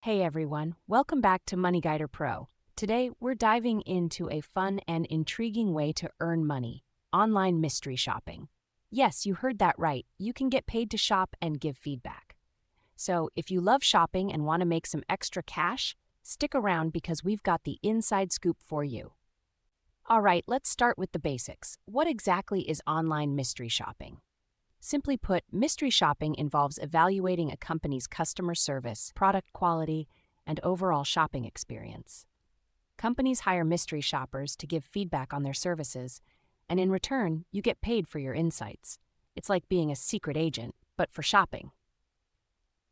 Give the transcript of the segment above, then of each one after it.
Hey everyone, welcome back to Money Guider Pro. Today, we're diving into a fun and intriguing way to earn money: online mystery shopping. Yes, you heard that right. You can get paid to shop and give feedback. So, if you love shopping and want to make some extra cash, stick around because we've got the inside scoop for you. All right, let's start with the basics. What exactly is online mystery shopping? Simply put, mystery shopping involves evaluating a company's customer service, product quality, and overall shopping experience. Companies hire mystery shoppers to give feedback on their services, and in return, you get paid for your insights. It's like being a secret agent, but for shopping.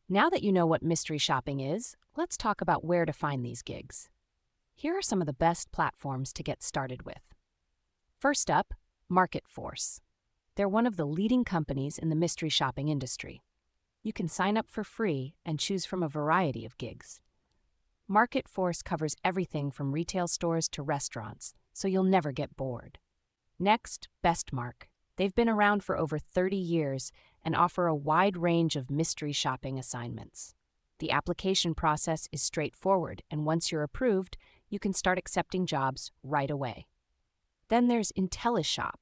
Now that you know what mystery shopping is, let's talk about where to find these gigs. Here are some of the best platforms to get started with. First up, MarketForce. They're one of the leading companies in the mystery shopping industry. You can sign up for free and choose from a variety of gigs. MarketForce covers everything from retail stores to restaurants, so you'll never get bored. Next, Bestmark. They've been around for over 30 years and offer a wide range of mystery shopping assignments. The application process is straightforward, and once you're approved, you can start accepting jobs right away. Then there's IntelliShop.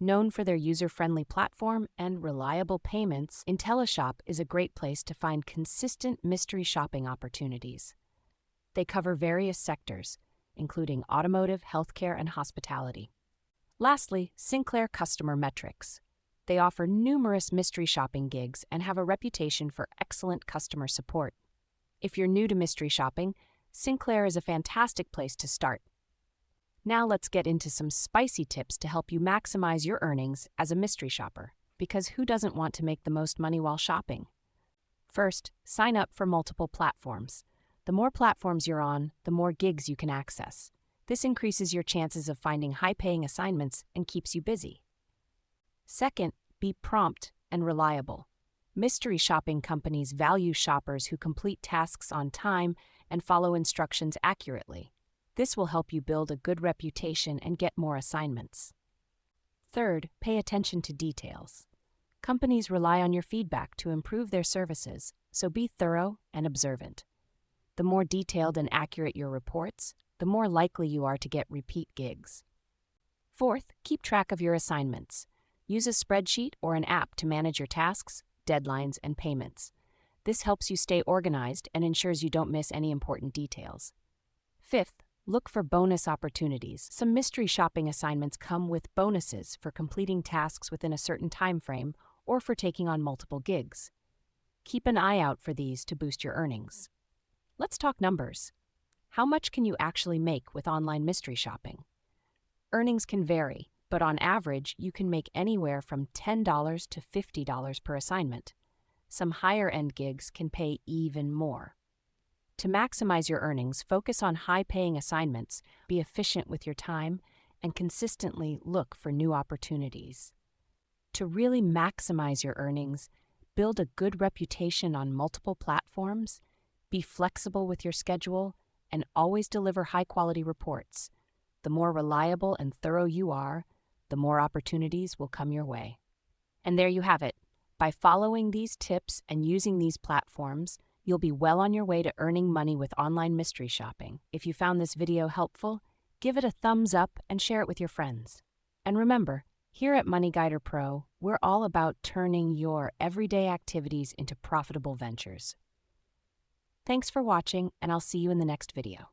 Known for their user-friendly platform and reliable payments, IntelliShop is a great place to find consistent mystery shopping opportunities. They cover various sectors, including automotive, healthcare, and hospitality. Lastly, Sinclair Customer Metrics. They offer numerous mystery shopping gigs and have a reputation for excellent customer support. If you're new to mystery shopping, Sinclair is a fantastic place to start. Now let's get into some spicy tips to help you maximize your earnings as a mystery shopper, because who doesn't want to make the most money while shopping? First, sign up for multiple platforms. The more platforms you're on, the more gigs you can access. This increases your chances of finding high-paying assignments and keeps you busy. Second, be prompt and reliable. Mystery shopping companies value shoppers who complete tasks on time and follow instructions accurately. This will help you build a good reputation and get more assignments. Third, pay attention to details. Companies rely on your feedback to improve their services, so be thorough and observant. The more detailed and accurate your reports, the more likely you are to get repeat gigs. Fourth, keep track of your assignments. Use a spreadsheet or an app to manage your tasks, deadlines, and payments. This helps you stay organized and ensures you don't miss any important details. Fifth, look for bonus opportunities. Some mystery shopping assignments come with bonuses for completing tasks within a certain time frame or for taking on multiple gigs. Keep an eye out for these to boost your earnings. Let's talk numbers. How much can you actually make with online mystery shopping? Earnings can vary, but on average, you can make anywhere from $10 to $50 per assignment. Some higher-end gigs can pay even more. To maximize your earnings, focus on high-paying assignments, be efficient with your time, and consistently look for new opportunities. To really maximize your earnings, build a good reputation on multiple platforms, be flexible with your schedule, and always deliver high-quality reports. The more reliable and thorough you are, the more opportunities will come your way. And there you have it. By following these tips and using these platforms, you'll be well on your way to earning money with online mystery shopping. If you found this video helpful, give it a thumbs up and share it with your friends. And remember, here at Money Guider Pro, we're all about turning your everyday activities into profitable ventures. Thanks for watching, and I'll see you in the next video.